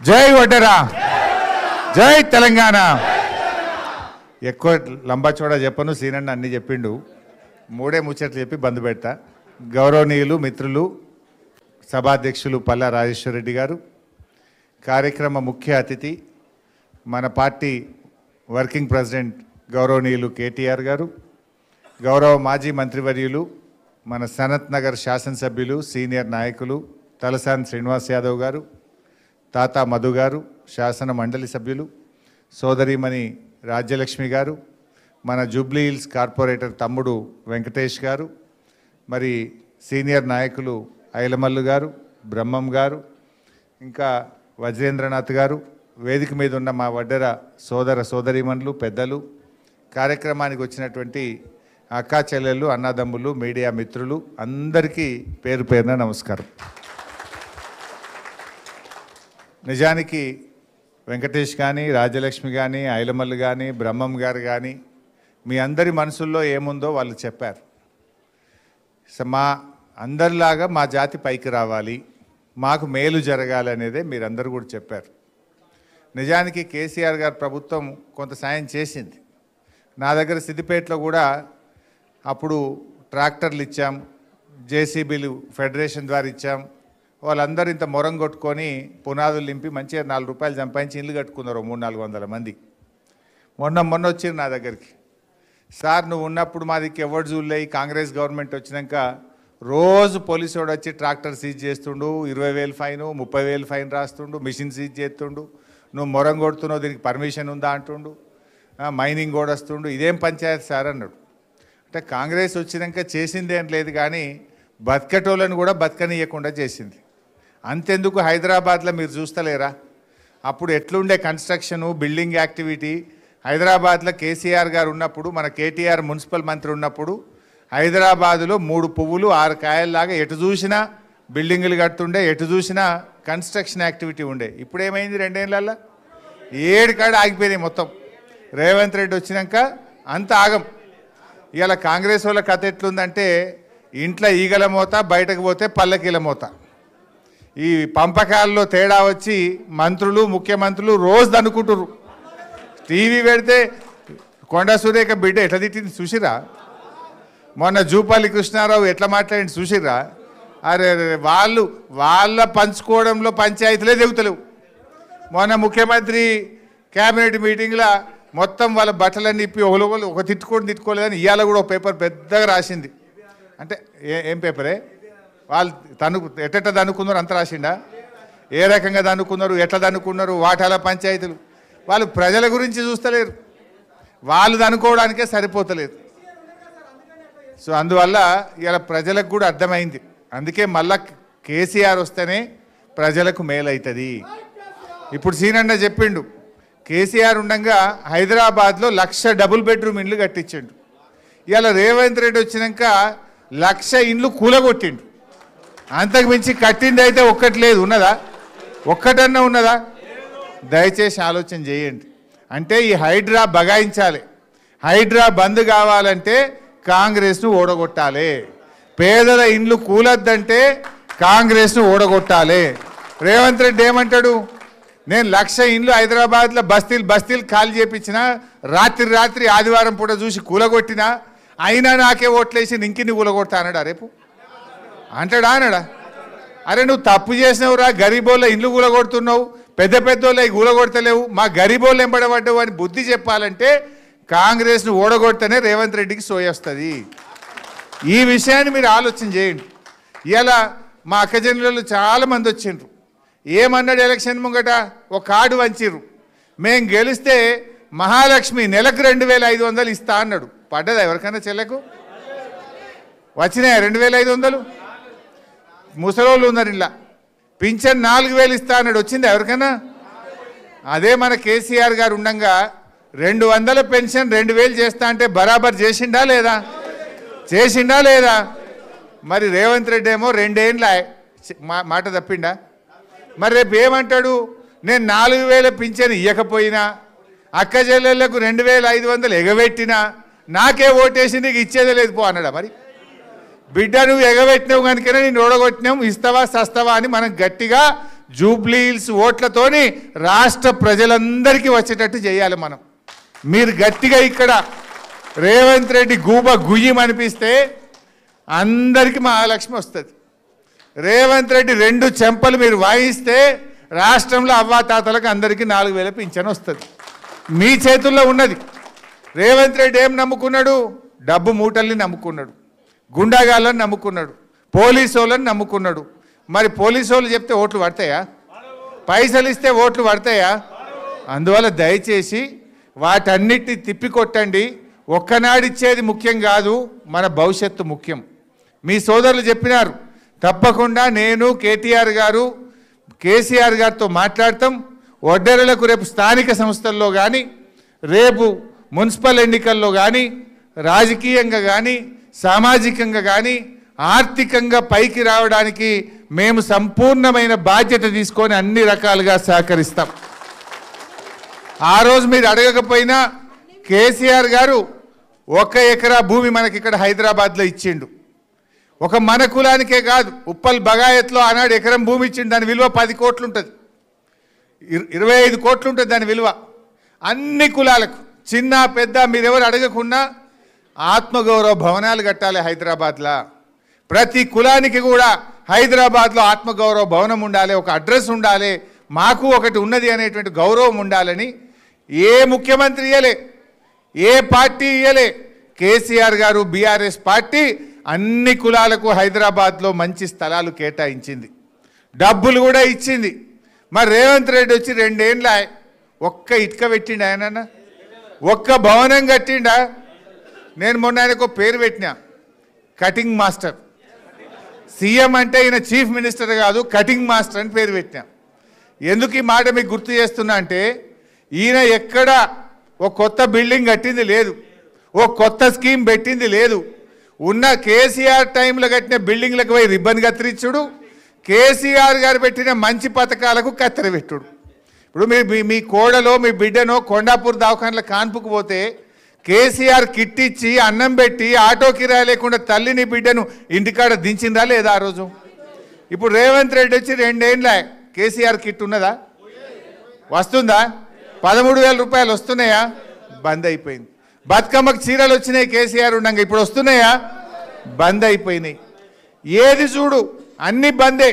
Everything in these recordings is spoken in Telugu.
జై వడ్డెరా, జై తెలంగాణ. ఎక్కువ లంబాచోడా చెప్పను, సీనన్న అన్ని చెప్పిండు. మూడే ముచ్చట్లు చెప్పి బంద్ పెడతా. గౌరవనీయులు మిత్రులు సభాధ్యక్షులు పల్లా రాజేశ్వర రెడ్డి గారు, కార్యక్రమ ముఖ్య అతిథి మన పార్టీ వర్కింగ్ ప్రెసిడెంట్ గౌరవనీయులు కేటీఆర్ గారు, గౌరవ మాజీ మంత్రివర్యులు మన సనత్ నగర్ శాసనసభ్యులు సీనియర్ నాయకులు తలసాని శ్రీనివాస్ యాదవ్ గారు, తాతా మధు గారు, శాసన మండలి సభ్యులు సోదరిమణి రాజ్యలక్ష్మి గారు, మన జూబ్లీ హిల్స్ కార్పొరేటర్ తమ్ముడు వెంకటేష్ గారు, మరి సీనియర్ నాయకులు ఐలమల్లు గారు, బ్రహ్మం గారు, ఇంకా వజ్రేంద్రనాథ్ గారు, వేదిక మీద ఉన్న మా వడ్డెర సోదర సోదరీమణులు పెద్దలు, కార్యక్రమానికి వచ్చినటువంటి అక్కా చెల్లెళ్ళు అన్నదమ్ములు మీడియా మిత్రులు అందరికీ పేరు పేరున నమస్కారం. నిజానికి వెంకటేష్ కానీ రాజ్యలక్ష్మి కానీ ఐలమల్లు కానీ బ్రహ్మం గారు కానీ మీ అందరి మనసుల్లో ఏముందో వాళ్ళు చెప్పారు. మా అందరిలాగా మా జాతి పైకి రావాలి, మాకు మేలు జరగాలి అనేదే మీరందరూ కూడా చెప్పారు. నిజానికి కేసీఆర్ గారు ప్రభుత్వం కొంత సాయం చేసింది. నా దగ్గర సిద్దిపేటలో కూడా అప్పుడు ట్రాక్టర్లు ఇచ్చాం, జేసీబీలు ఫెడరేషన్ ద్వారా ఇచ్చాం. వాళ్ళందరూ ఇంత మొరం కొట్టుకొని పునాదులు నింపి మంచిగా 4 రూపాయలు సంపాదించి ఇల్లు కట్టుకున్నారు 300-400 మంది. మొన్న వచ్చింది నా దగ్గరికి, సార్ నువ్వు ఉన్నప్పుడు మా దిక్కు ఎవరు చూడలే, కాంగ్రెస్ గవర్నమెంట్ వచ్చినాక రోజు పోలీసు వాడు వచ్చి ట్రాక్టర్ సీజ్ చేస్తుండు, 20,000 ఫైను 30,000 ఫైన్ రాస్తుండు, మిషన్ సీజ్ చేస్తుండు, నువ్వు మొరం కొడుతున్నావు దీనికి పర్మిషన్ ఉందా అంటుండు, మైనింగ్ కూడా వస్తుండు, ఇదేం పంచాయతీ సార్ అన్నాడు. అంటే కాంగ్రెస్ వచ్చినాక చేసిందేం లేదు కానీ బతకటోళ్ళని కూడా బతకనియకుండా చేసింది. అంతెందుకు హైదరాబాద్లో మీరు చూస్తలేరా, అప్పుడు ఎట్లుండే కన్స్ట్రక్షను బిల్డింగ్ యాక్టివిటీ. హైదరాబాద్లో కేసీఆర్ గారు ఉన్నప్పుడు, మన కేటీఆర్ మున్సిపల్ మంత్రి ఉన్నప్పుడు హైదరాబాదులో 3 పువ్వులు 6 కాయల్లాగా ఎటు చూసినా బిల్డింగులు కడుతుండే, ఎటు చూసినా కన్స్ట్రక్షన్ యాక్టివిటీ ఉండే. ఇప్పుడు ఏమైంది 2 ఏళ్ళల్లో 7 కాడ ఆగిపోయినాయి మొత్తం. రేవంత్ రెడ్డి వచ్చినాక అంత ఆగం. ఇవాళ కాంగ్రెస్ వాళ్ళ కథ ఎట్లుందంటే ఇంట్లో ఈగల మోత, బయటకు పోతే పల్లకీల మోత. ఈ పంపకాల్లో తేడా వచ్చి మంత్రులు ముఖ్యమంత్రులు రోజు దనుకుంటురు. టీవీ పెడితే కొండా సురేఖ బిడ్డ ఎట్లా తిట్టింది చూసిరా, మొన్న జూపల్లి కృష్ణారావు ఎట్లా మాట్లాడింది చూసిరా. అరే వాళ్ళ పంచుకోవడంలో పంచాయతీలే దిగుతలేవు. మొన్న ముఖ్యమంత్రి క్యాబినెట్ మీటింగ్లో మొత్తం వాళ్ళ బట్టలన్నీ ఇప్పి ఒకరు ఒక తిట్టుకోలేదని ఇవాళ కూడా ఒక పేపర్ పెద్దగా రాసింది. అంటే ఏం పేపరే, వాళ్ళు ఎట్ట దనుకున్నారు అంత రాసిండా, ఏ రకంగా దనుకున్నారు, ఎట్లా దనుకున్నారు, వాటాల పంచాయతీలు. వాళ్ళు ప్రజల గురించి చూస్తలేరు, వాళ్ళు దనుకోవడానికే సరిపోతలేదు. సో అందువల్ల ఇలా ప్రజలకు కూడా అర్థమైంది. అందుకే మళ్ళా కేసీఆర్ వస్తేనే ప్రజలకు మేలవుతుంది. ఇప్పుడు సీనన్న చెప్పిండు, కేసీఆర్ ఉండగా హైదరాబాద్లో 1,00,000 డబుల్ బెడ్రూమ్ ఇండ్లు కట్టించిండు. ఇవాళ రేవంత్ రెడ్డి వచ్చినాక 1,00,000 ఇండ్లు కూలగొట్టిండు. అంతకు మించి కట్టింది అయితే ఒక్కటి లేదు, ఉన్నదా? ఒక్కటన్నా ఉన్నదా? దయచేసి ఆలోచన చేయండి. అంటే ఈ హైడ్రా బగాయించాలి. హైడ్రా బంద్ కావాలంటే కాంగ్రెస్ను ఓడగొట్టాలి. పేదల ఇండ్లు కూలద్దంటే కాంగ్రెస్ను ఓడగొట్టాలి. రేవంత్ రెడ్డి ఏమంటాడు, నేను 1,00,000 ఇండ్లు హైదరాబాద్లో బస్తీలు ఖాళీ చేయించిన, రాత్రి ఆదివారం పూట చూసి కూలగొట్టినా, అయినా నాకే ఓట్లేసి ఇంకిన్ని కూలగొడతా అన్నాడా? రేపు అంటాడా? అరే నువ్వు తప్పు చేసినవురా, గరీబోళ్ళ ఇండ్లు కూలగొడుతున్నావు, పెద్దోళ్ళ కూలగొడతలేవు, మా గరీబోళ్ళు ఎంబడబడ్డావు అని బుద్ధి చెప్పాలంటే కాంగ్రెస్ను ఓడగొడితేనే రేవంత్ రెడ్డికి సోయొస్తుంది. ఈ విషయాన్ని మీరు ఆలోచన చేయండి. ఇలా మా అక్కజనులలో చాలామంది వచ్చిండ్రు. ఏమన్నాడు ఎలక్షన్ ముంగట, ఒక కార్డు వంచిర్రు, మేం గెలిస్తే మహాలక్ష్మి నెలకు 2,500 ఇస్తా అన్నాడు. పడ్డదా ఎవరికైనా చెల్లకు? వచ్చినాయా 2,500? ముసలోళ్ళు ఉన్నారు ఇలా. పింఛన్ 4,000 ఇస్తా అన్నాడు, వచ్చిందా ఎవరికైనా? అదే మన కేసీఆర్ గారు ఉండగా 200 పెన్షన్ 2,000 చేస్తా అంటే బరాబర్ చేసిండా లేదా? మరి రేవంత్ రెడ్డి ఏమో 2 ఏళ్ళ మాట తప్పిండా? మరి రేపు ఏమంటాడు, నేను 4,000 పింఛన్ ఇవ్వకపోయినా, అక్క చెల్లెళ్లకు 2,500 ఎగబెట్టినా, నాకే ఓటేసి నీకు ఇచ్చేదే లేదు పో అన్నాడా? మరి బిడ్డ నువ్వు ఎగబెట్టినావు కనుకనే నేను ఓడగొట్టినావు, ఇస్తావా సస్తావా అని మనం గట్టిగా జూబ్లీ హిల్స్ ఓట్లతోని రాష్ట్ర ప్రజలందరికీ వచ్చేటట్టు చేయాలి మనం. మీరు గట్టిగా ఇక్కడ రేవంత్ రెడ్డి గూబ గుయ్యం అనిపిస్తే అందరికీ మహాలక్ష్మి వస్తుంది. రేవంత్ రెడ్డి 2 చెంపలు మీరు వాయిస్తే రాష్ట్రంలో అవ్వాతాతలకు అందరికీ 4,000 పింఛన్ వస్తుంది. మీ చేతుల్లో ఉన్నది. రేవంత్ రెడ్డి ఏం నమ్ముకున్నాడు? డబ్బు మూటల్ని నమ్ముకున్నాడు, గుండాగాళ్ళని నమ్ముకున్నాడు, పోలీసు వాళ్ళని నమ్ముకున్నాడు. మరి పోలీసు వాళ్ళు చెప్తే ఓట్లు పడతాయా? పైసలు ఇస్తే ఓట్లు పడతాయా? అందువల్ల దయచేసి వాటన్నిటిని తిప్పికొట్టండి. ఒక్కనాడిచ్చేది ముఖ్యం కాదు, మన భవిష్యత్తు ముఖ్యం. మీ సోదరులు చెప్పినారు, తప్పకుండా నేను కేటీఆర్ గారు కేసీఆర్ గారితో మాట్లాడతాం. ఒడ్డెరలకు రేపు స్థానిక సంస్థల్లో కానీ, రేపు మున్సిపల్ ఎన్నికల్లో కానీ, రాజకీయంగా కానీ, సామాజికంగా కానీ, ఆర్థికంగా పైకి రావడానికి మేము సంపూర్ణమైన బాధ్యత తీసుకొని అన్ని రకాలుగా సహకరిస్తాం. ఆ రోజు మీరు అడగకపోయినా కేసీఆర్ గారు 1 ఎకరా భూమి మనకి ఇక్కడ హైదరాబాద్లో ఇచ్చిండు. ఒక మన కులానికే కాదు, ఉప్పల్ బగాయత్లో ఆనాడు ఎకరం భూమి ఇచ్చిండు. దాని విలువ 10 కోట్లు ఉంటుంది, 25 కోట్లు ఉంటుంది దాని విలువ. అన్ని కులాలకు చిన్న పెద్ద మీరెవరు అడగకుండా ఆత్మగౌరవ భవనాలు కట్టాలి హైదరాబాద్లో. ప్రతి కులానికి కూడా హైదరాబాద్లో ఆత్మగౌరవ భవనం ఉండాలి, ఒక అడ్రస్ ఉండాలి, మాకు ఒకటి ఉన్నది అనేటువంటి గౌరవం ఉండాలని ఏ ముఖ్యమంత్రి ఇయ్యలే, ఏ పార్టీ ఇయ్యలే. కేసీఆర్ గారు బీఆర్ఎస్ పార్టీ అన్ని కులాలకు హైదరాబాద్లో మంచి స్థలాలు కేటాయించింది, డబ్బులు కూడా ఇచ్చింది. మరి రేవంత్ రెడ్డి వచ్చి 2 ఏళ్ళ ఒక్క ఇటుక పెట్టిండా? ఆయన ఒక్క భవనం కట్టిండా? నేను మొన్న ఆయనకు పేరు పెట్టినా, కటింగ్ మాస్టర్. సీఎం అంటే ఈయన చీఫ్ మినిస్టర్ కాదు, కటింగ్ మాస్టర్ అని పేరు పెట్టినా. ఎందుకు ఈ మాట మీకు గుర్తు చేస్తున్నా అంటే, ఈయన ఎక్కడ ఒక కొత్త బిల్డింగ్ కట్టింది లేదు, ఓ కొత్త స్కీమ్ పెట్టింది లేదు. ఉన్న కేసీఆర్ టైంలో కట్టిన బిల్డింగ్లకు పోయి రిబ్బన్ కత్తిరించుడు, కేసీఆర్ గారు పెట్టిన మంచి పథకాలకు కత్తెర పెట్టుడు. ఇప్పుడు మీ కోడలో మీ బిడ్డనో కొండాపూర్ దవాఖానలో కాన్పుకు పోతే కేసీఆర్ కిట్ ఇచ్చి అన్నం పెట్టి ఆటో కిరాయి లేకుండా తల్లిని బిడ్డను ఇంటికాడ దించిందా లేదా ఆ రోజు? ఇప్పుడు రేవంత్ రెడ్డి వచ్చి 2 ఏళ్ళ కేసీఆర్ కిట్ ఉన్నదా? వస్తుందా? 13,000 రూపాయలు వస్తున్నాయా? బంద్ అయిపోయింది. బతుకమ్మకు చీరలు వచ్చినాయి కేసీఆర్ ఉండగా, ఇప్పుడు వస్తున్నాయా? బంద్ అయిపోయినాయి. ఏది చూడు అన్ని బందే.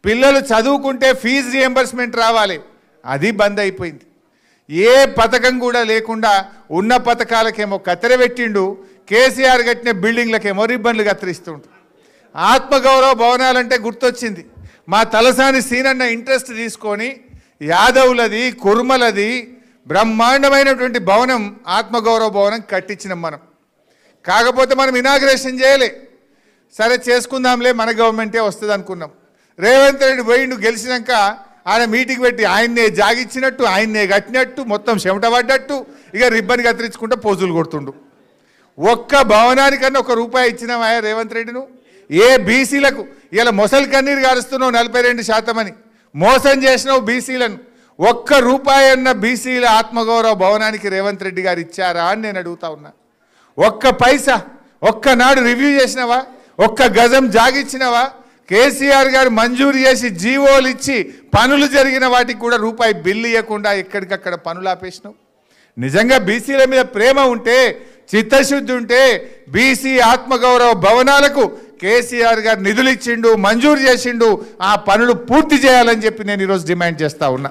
పిల్లలు చదువుకుంటే ఫీజు రియంబర్స్మెంట్ రావాలి, అది బంద్ అయిపోయింది. ఏ పథకం కూడా లేకుండా ఉన్న పథకాలకేమో కత్తెర పెట్టిండు, కేసీఆర్ కట్టిన బిల్డింగ్లకేమో రిబ్బన్లు కత్తిరిస్తుండు. ఆత్మగౌరవ భవనాలంటే గుర్తొచ్చింది. మా తలసాని సీనన్న ఇంట్రెస్ట్ తీసుకొని యాదవులది కుర్మలది బ్రహ్మాండమైనటువంటి భవనం ఆత్మగౌరవ భవనం కట్టించినాం మనం. కాకపోతే మనం ఇనాగ్రేషన్ చేయలే. సరే చేసుకుందాంలే, మన గవర్నమెంటే వస్తుంది అనుకున్నాం. రేవంత్ రెడ్డి పోయిండు, గెలిచినాక ఆయన మీటింగ్ పెట్టి ఆయన్నే జాగిచ్చినట్టు, ఆయన్నే కట్టినట్టు, మొత్తం చెమట పడ్డట్టు, ఇక రిబ్బన్ కత్తిరించుకుంటే పోజులు కొడుతుండు. ఒక్క భవనానికన్నా 1 రూపాయి ఇచ్చినావా రేవంత్ రెడ్డిను? ఏ బీసీలకు ఇలా మొసలి కన్నీరు గారుస్తున్నావు 42% అని మోసం చేసినావు బీసీలను. 1 రూపాయి అన్న బీసీల ఆత్మగౌరవ భవనానికి రేవంత్ రెడ్డి గారు ఇచ్చారా అని నేను అడుగుతా ఉన్నా. 1 పైసా ఒక్కనాడు రివ్యూ చేసినావా? 1 గజం జాగిచ్చినవా? కేసీఆర్ గారు మంజూరు చేసి జీవోలు ఇచ్చి పనులు జరిగిన వాటికి కూడా రూపాయి బిల్లు ఇవ్వకుండా ఎక్కడికక్కడ పనులు ఆపేసినావు. నిజంగా బీసీల మీద ప్రేమ ఉంటే, చిత్తశుద్ధి ఉంటే బీసీ ఆత్మగౌరవ భవనాలకు కేసీఆర్ గారు నిధులు ఇచ్చిండు, మంజూరు చేసిండు. ఆ పనులు పూర్తి చేయాలని చెప్పి నేను ఈరోజు డిమాండ్ చేస్తా ఉన్నా.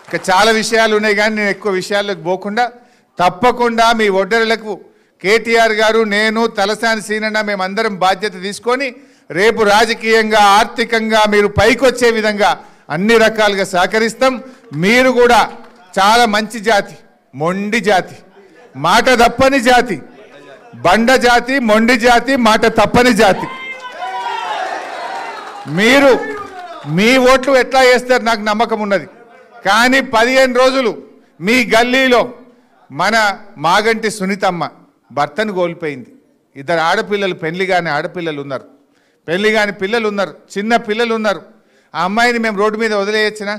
ఇంకా చాలా విషయాలు ఉన్నాయి కానీ నేను ఎక్కువ విషయాల్లోకి పోకుండా తప్పకుండా మీ ఒడ్డెరలకు కేటీఆర్ గారు, నేను, తలసాని సీనన్న మేమందరం బాధ్యత తీసుకొని రేపు రాజకీయంగా ఆర్థికంగా మీరు పైకొచ్చే విధంగా అన్ని రకాలుగా సహకరిస్తాం. మీరు కూడా చాలా మంచి జాతి, మొండి జాతి, మాట తప్పని జాతి, బండ జాతి, మొండి జాతి, మాట తప్పని జాతి. మీరు మీ ఓట్లు ఎట్లా వేస్తారు నాకు నమ్మకం ఉన్నది. కానీ 15 రోజులు మీ గల్లీలో మన మాగంటి సునీతమ్మ భర్తను కోల్పోయింది. 2 ఆడపిల్లలు, పెళ్లి కాని ఆడపిల్లలు ఉన్నారు, పెళ్లి కాని పిల్లలు ఉన్నారు, చిన్న పిల్లలు ఉన్నారు. ఆ అమ్మాయిని మేము రోడ్డు మీద వదిలేయచ్చినా?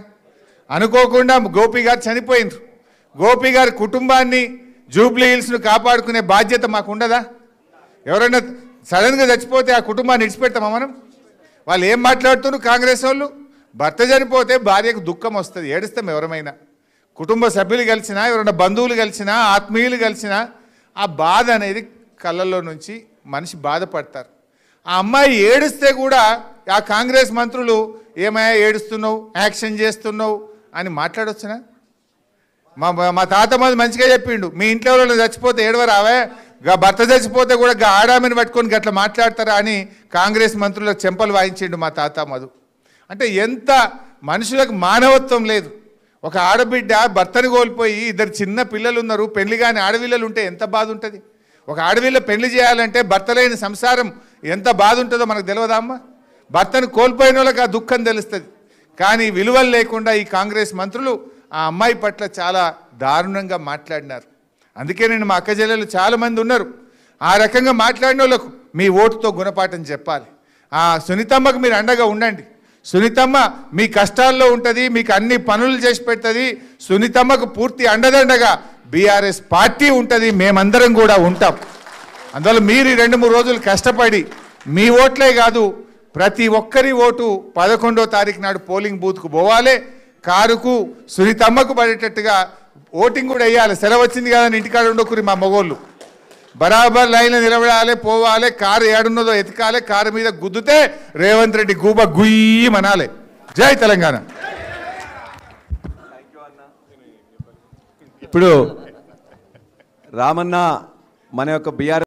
అనుకోకుండా గోపి గారు చనిపోయినారు. గోపి గారి కుటుంబాన్ని, జూబ్లీ హిల్స్ను కాపాడుకునే బాధ్యత మాకు ఉండదా? ఎవరైనా సడన్గా చచ్చిపోతే ఆ కుటుంబాన్ని విడిచిపెడతామా మనం? వాళ్ళు ఏం మాట్లాడుతున్నారు కాంగ్రెస్ వాళ్ళు? భర్త చనిపోతే భార్యకు దుఃఖం వస్తుంది, ఏడుస్తాం ఎవరమైనా. కుటుంబ సభ్యులు కలిసినా, ఎవరైనా బంధువులు కలిసినా, ఆత్మీయులు కలిసినా ఆ బాధ అనేది కళ్ళల్లో నుంచి మనిషి బాధపడతారు. ఆ అమ్మాయి ఏడుస్తే కూడా ఆ కాంగ్రెస్ మంత్రులు ఏమయ్యా ఏడుస్తున్నావు, యాక్షన్ చేస్తున్నావు అని మాట్లాడొచ్చునా? మా తాత మాది మంచిగా చెప్పిండు, మీ ఇంట్లో ఎవరైనా చచ్చిపోతే ఏడవరావే, భర్త చచ్చిపోతే కూడా ఆడామని పట్టుకొని గట్లా మాట్లాడతారా అని కాంగ్రెస్ మంత్రులకు చెంపలు వాయించిండు మా తాత మధు. అంటే ఎంత మనుషులకు మానవత్వం లేదు. ఒక ఆడబిడ్డ భర్తని కోల్పోయి ఇద్దరు చిన్న పిల్లలు ఉన్నారు, పెళ్లి కాని ఆడపిల్లలు ఉంటే ఎంత బాధ ఉంటుంది. ఒక ఆడపిల్ల పెళ్లి చేయాలంటే భర్త లేని సంసారం ఎంత బాధ ఉంటుందో మనకు తెలియదా అమ్మ? భర్తను కోల్పోయిన వాళ్ళకి ఆ దుఃఖం తెలుస్తుంది. కానీ విలువలు లేకుండా ఈ కాంగ్రెస్ మంత్రులు ఆ అమ్మాయి పట్ల చాలా దారుణంగా మాట్లాడినారు. అందుకే నేను మా అక్క చెల్లెలు చాలామంది ఉన్నారు, ఆ రకంగా మాట్లాడిన వాళ్ళకు మీ ఓటుతో గుణపాఠం చెప్పాలి. ఆ సునీతమ్మకు మీరు అండగా ఉండండి. సునీతమ్మ మీ కష్టాల్లో ఉంటుంది, మీకు అన్ని పనులు చేసి పెడుతుంది. సునీతమ్మకు పూర్తి అండదండగా బీఆర్ఎస్ పార్టీ ఉంటుంది, మేమందరం కూడా ఉంటాం. అందువల్ల మీరు 2-3 రోజులు కష్టపడి మీ ఓట్లే కాదు ప్రతి ఒక్కరి ఓటు 11వ తారీఖు నాడు పోలింగ్ బూత్కు పోవాలి. కారుకు సునీతమ్మకు పడేటట్టుగా ఓటింగ్ కూడా వేయాలి. సెలవు వచ్చింది కదా ఇంటికాడ ఉండకూరి మా మగోళ్ళు బరాబర్ లైన్లో నిలబడాలి, పోవాలి. కారు ఏడున్నదో ఎతకాలి, కారు మీద గుద్దుతే రేవంత్ రెడ్డి గూబ గుయ్యి మనాలి. జై తెలంగాణ. ఇప్పుడు రామన్న మన యొక్క బీఆర్ఎస్